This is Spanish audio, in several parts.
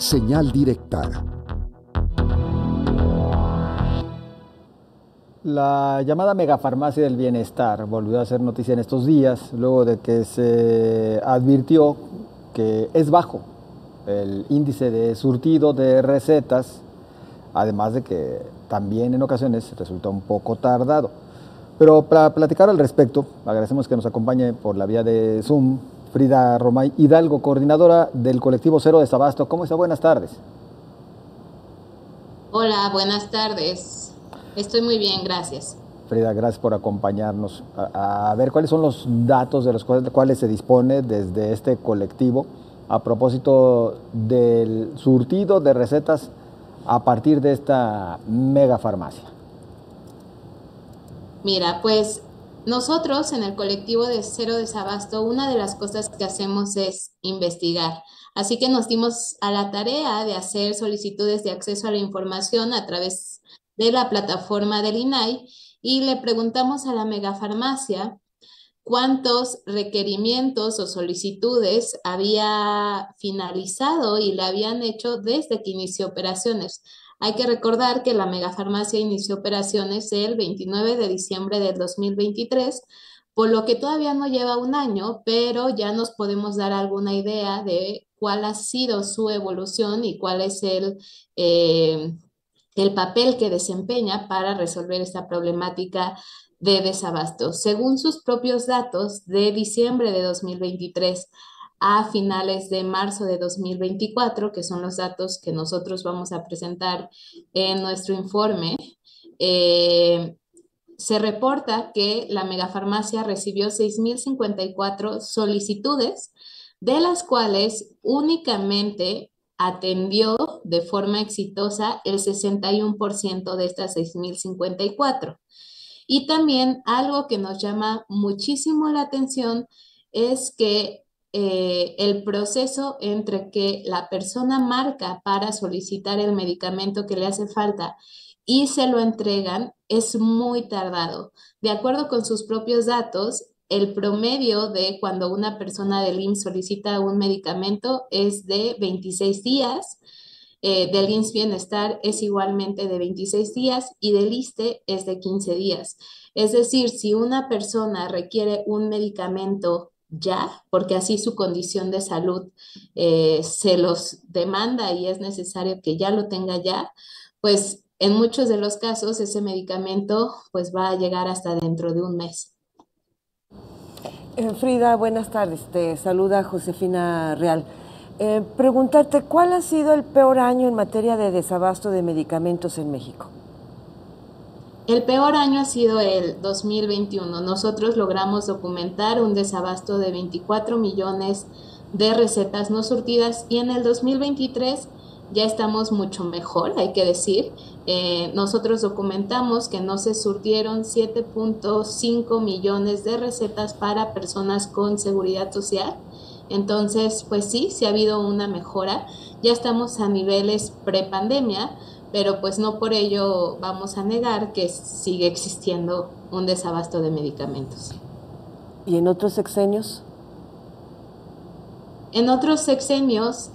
Señal directa. La llamada megafarmacia del bienestar volvió a ser noticia en estos días, luego de que se advirtió que es bajo el índice de surtido de recetas, además de que también en ocasiones resulta un poco tardado. Pero para platicar al respecto, agradecemos que nos acompañe por la vía de Zoom Frida Romay Hidalgo, coordinadora del colectivo Cero Desabasto. ¿Cómo está? Buenas tardes. Hola, buenas tardes. Estoy muy bien, gracias. Frida, gracias por acompañarnos. A ver cuáles son los datos de los cuales se dispone desde este colectivo a propósito del surtido de recetas a partir de esta mega farmacia. Mira, pues nosotros en el colectivo de Cero Desabasto, una de las cosas que hacemos es investigar. Así que nos dimos a la tarea de hacer solicitudes de acceso a la información a través de la plataforma del INAI y le preguntamos a la megafarmacia cuántos requerimientos o solicitudes había finalizado y le habían hecho desde que inició operaciones. Hay que recordar que la megafarmacia inició operaciones el 29 de diciembre del 2023, por lo que todavía no lleva un año, pero ya nos podemos dar alguna idea de cuál ha sido su evolución y cuál es el papel que desempeña para resolver esta problemática de desabasto. Según sus propios datos, de diciembre de 2023 a finales de marzo de 2024, que son los datos que nosotros vamos a presentar en nuestro informe, se reporta que la megafarmacia recibió 6.054 solicitudes, de las cuales únicamente atendió de forma exitosa el 61% de estas 6.054. Y también algo que nos llama muchísimo la atención es que el proceso entre que la persona marca para solicitar el medicamento que le hace falta y se lo entregan es muy tardado. De acuerdo con sus propios datos, el promedio de cuando una persona del IMSS solicita un medicamento es de 26 días, del IMSS Bienestar es igualmente de 26 días y del ISSSTE es de 15 días. Es decir, si una persona requiere un medicamento ya, porque así su condición de salud se los demanda y es necesario que ya lo tenga ya, pues en muchos de los casos ese medicamento pues va a llegar hasta dentro de un mes. Frida, buenas tardes. Te saluda Josefina Real. Preguntarte, ¿cuál ha sido el peor año en materia de desabasto de medicamentos en México? El peor año ha sido el 2021. Nosotros logramos documentar un desabasto de 24 millones de recetas no surtidas y en el 2023 ya estamos mucho mejor, hay que decir. Nosotros documentamos que no se surtieron 7.5 millones de recetas para personas con seguridad social. Entonces, pues sí ha habido una mejora. Ya estamos a niveles prepandemia, pero pues no por ello vamos a negar que sigue existiendo un desabasto de medicamentos. ¿Y en otros sexenios? En otros sexenios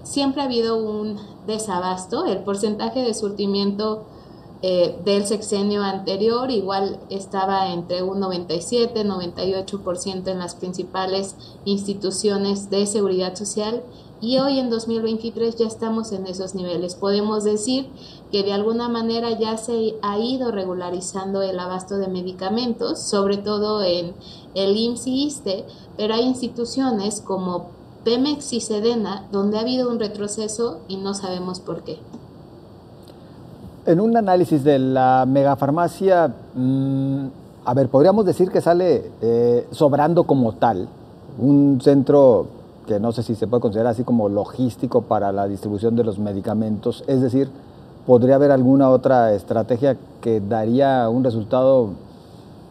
siempre ha habido un desabasto. El porcentaje de surtimiento del sexenio anterior igual estaba entre un 97, 98% en las principales instituciones de seguridad social y hoy en 2023 ya estamos en esos niveles. Podemos decir que de alguna manera ya se ha ido regularizando el abasto de medicamentos, sobre todo en el IMSS y ISSSTE, pero hay instituciones como Pemex y Sedena donde ha habido un retroceso y no sabemos por qué. En un análisis de la megafarmacia, a ver, podríamos decir que sale sobrando como tal, un centro que no sé si se puede considerar así como logístico para la distribución de los medicamentos, es decir, ¿podría haber alguna otra estrategia que daría un resultado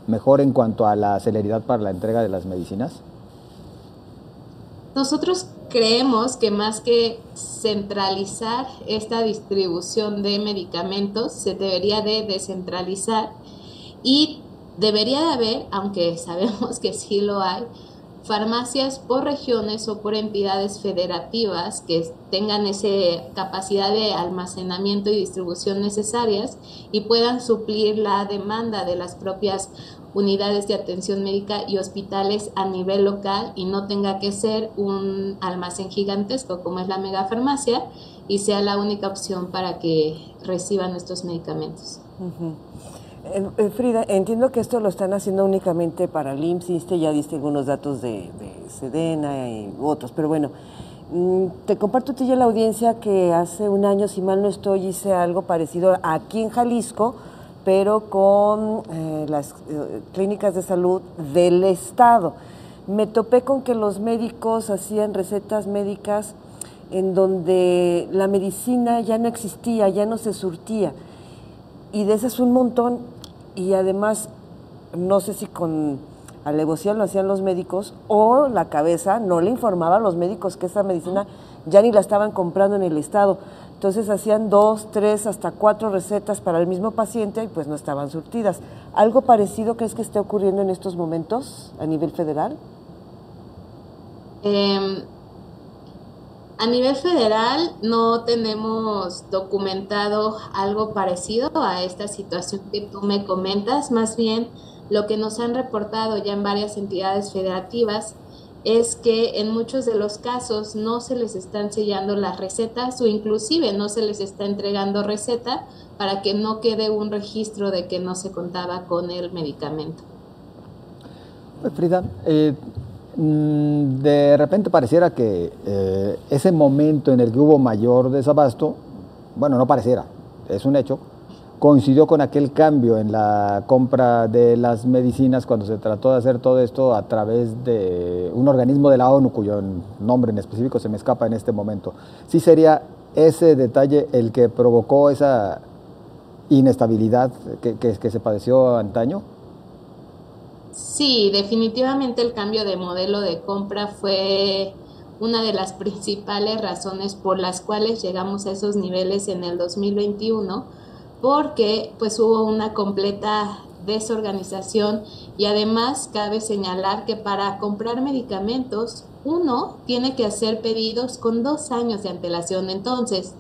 mejor en cuanto a la celeridad para la entrega de las medicinas? Nosotros creemos que más que centralizar esta distribución de medicamentos, se debería de descentralizar y debería de haber, aunque sabemos que sí lo hay, farmacias por regiones o por entidades federativas que tengan esa capacidad de almacenamiento y distribución necesarias y puedan suplir la demanda de las propias unidades de atención médica y hospitales a nivel local y no tenga que ser un almacén gigantesco como es la megafarmacia y sea la única opción para que reciban estos medicamentos. Frida, entiendo que esto lo están haciendo únicamente para el IMSS, ya diste algunos datos de Sedena y otros, pero bueno, te comparto a ti y a la audiencia que hace un año, si mal no estoy, hice algo parecido aquí en Jalisco, pero con las clínicas de salud del estado. Me topé con que los médicos hacían recetas médicas en donde la medicina ya no existía, ya no se surtía, y de esas un montón. Y además, no sé si con alevosía lo hacían los médicos o la cabeza no le informaba a los médicos que esa medicina ya ni la estaban comprando en el estado. Entonces hacían 2, 3, hasta 4 recetas para el mismo paciente y pues no estaban surtidas. ¿Algo parecido crees que esté ocurriendo en estos momentos a nivel federal? A nivel federal no tenemos documentado algo parecido a esta situación que tú me comentas, más bien lo que nos han reportado ya en varias entidades federativas es que en muchos de los casos no se les están sellando las recetas o inclusive no se les está entregando receta para que no quede un registro de que no se contaba con el medicamento. Frida, de repente pareciera que ese momento en el que hubo mayor desabasto, bueno, no pareciera, es un hecho, coincidió con aquel cambio en la compra de las medicinas cuando se trató de hacer todo esto a través de un organismo de la ONU, cuyo nombre en específico se me escapa en este momento. ¿Sí sería ese detalle el que provocó esa inestabilidad que se padeció antaño? Sí, definitivamente el cambio de modelo de compra fue una de las principales razones por las cuales llegamos a esos niveles en el 2021, porque pues hubo una completa desorganización y además cabe señalar que para comprar medicamentos uno tiene que hacer pedidos con 2 años de antelación. Entonces,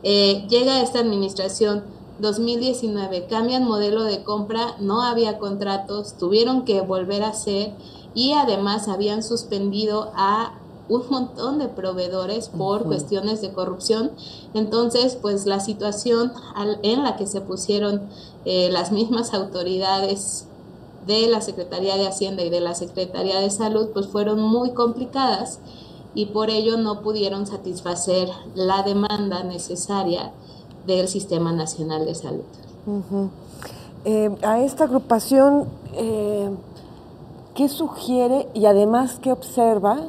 llega esta administración 2019, cambian modelo de compra, no había contratos, tuvieron que volver a hacer y además habían suspendido a un montón de proveedores por cuestiones de corrupción. Entonces, pues la situación en la que se pusieron las mismas autoridades de la Secretaría de Hacienda y de la Secretaría de Salud, pues fueron muy complicadas y por ello no pudieron satisfacer la demanda necesaria del Sistema Nacional de Salud. A esta agrupación, ¿qué sugiere y además qué observa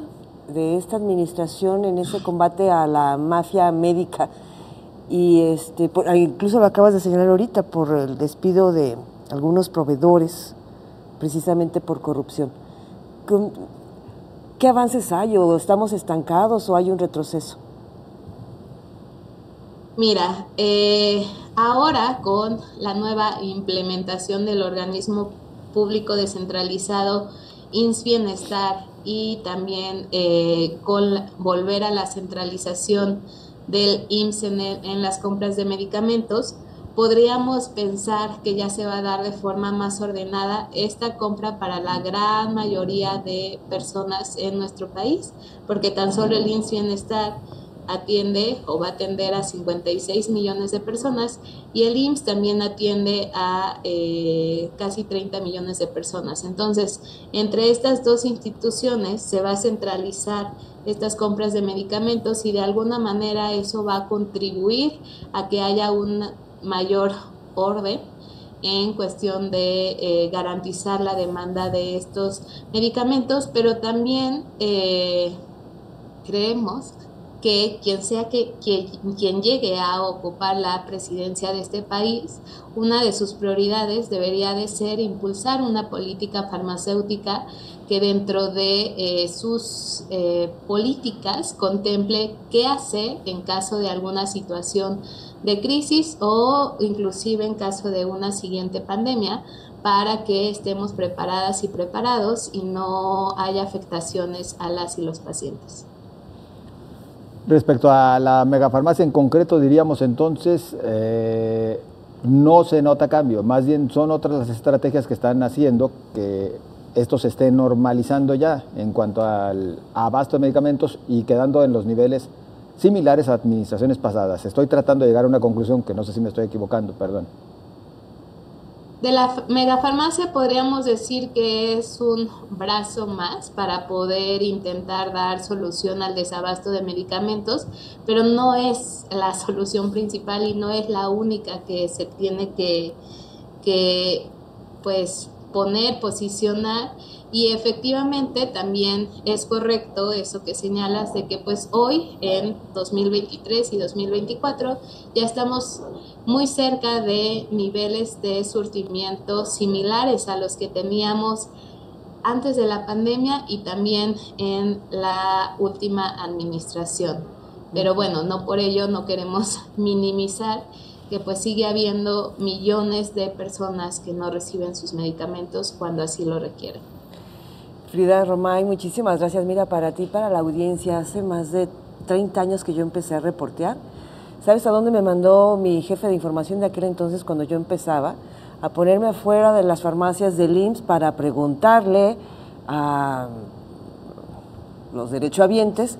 de esta administración en ese combate a la mafia médica? Y incluso lo acabas de señalar ahorita, por el despido de algunos proveedores, precisamente por corrupción. ¿Qué avances hay? ¿O estamos estancados o hay un retroceso? Mira, ahora con la nueva implementación del organismo público descentralizado IMSS Bienestar y también con volver a la centralización del IMSS en las compras de medicamentos, podríamos pensar que ya se va a dar de forma más ordenada esta compra para la gran mayoría de personas en nuestro país, porque tan solo el IMSS Bienestar atiende o va a atender a 56 millones de personas y el IMSS también atiende a casi 30 millones de personas. Entonces, entre estas dos instituciones se va a centralizar estas compras de medicamentos y de alguna manera eso va a contribuir a que haya un mayor orden en cuestión de garantizar la demanda de estos medicamentos, pero también creemos que quien llegue a ocupar la presidencia de este país, una de sus prioridades debería de ser impulsar una política farmacéutica que dentro de sus políticas contemple qué hacer en caso de alguna situación de crisis o inclusive en caso de una siguiente pandemia, para que estemos preparadas y preparados y no haya afectaciones a las y los pacientes. Respecto a la megafarmacia en concreto, diríamos entonces, no se nota cambio, más bien son otras las estrategias que están haciendo que esto se esté normalizando ya en cuanto al abasto de medicamentos y quedando en los niveles similares a administraciones pasadas. Estoy tratando de llegar a una conclusión que no sé si me estoy equivocando, perdón. De la megafarmacia podríamos decir que es un brazo más para poder intentar dar solución al desabasto de medicamentos, pero no es la solución principal y no es la única que se tiene que pues posicionar. Y efectivamente también es correcto eso que señalas de que pues hoy en 2023 y 2024 ya estamos muy cerca de niveles de surtimiento similares a los que teníamos antes de la pandemia y también en la última administración. Pero bueno, no por ello no queremos minimizar que pues sigue habiendo millones de personas que no reciben sus medicamentos cuando así lo requieren. Frida Romay, muchísimas gracias. Mira, para ti, para la audiencia, hace más de 30 años que yo empecé a reportear. ¿Sabes a dónde me mandó mi jefe de información de aquel entonces cuando yo empezaba? A ponerme afuera de las farmacias del IMSS para preguntarle a los derechohabientes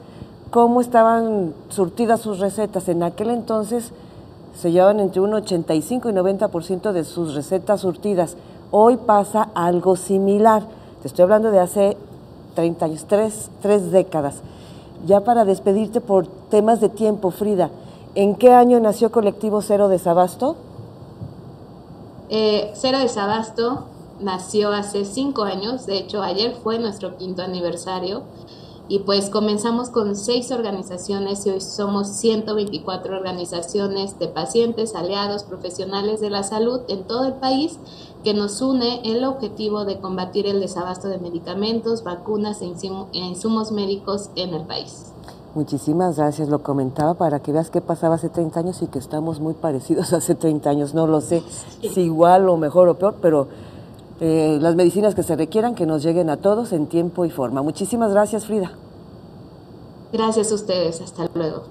cómo estaban surtidas sus recetas. En aquel entonces se llevaban entre un 85 y 90% de sus recetas surtidas. Hoy pasa algo similar. Te estoy hablando de hace 30 años, tres décadas. Ya para despedirte por temas de tiempo, Frida, ¿en qué año nació Colectivo Cero Desabasto? Cero Desabasto nació hace 5 años, de hecho ayer fue nuestro 5º aniversario y pues comenzamos con 6 organizaciones y hoy somos 124 organizaciones de pacientes, aliados, profesionales de la salud en todo el país que nos une el objetivo de combatir el desabasto de medicamentos, vacunas e insumos médicos en el país. Muchísimas gracias, lo comentaba para que veas qué pasaba hace 30 años y que estamos muy parecidos hace 30 años, no lo sé si igual o mejor o peor, pero las medicinas que se requieran que nos lleguen a todos en tiempo y forma. Muchísimas gracias, Frida. Gracias a ustedes, hasta luego.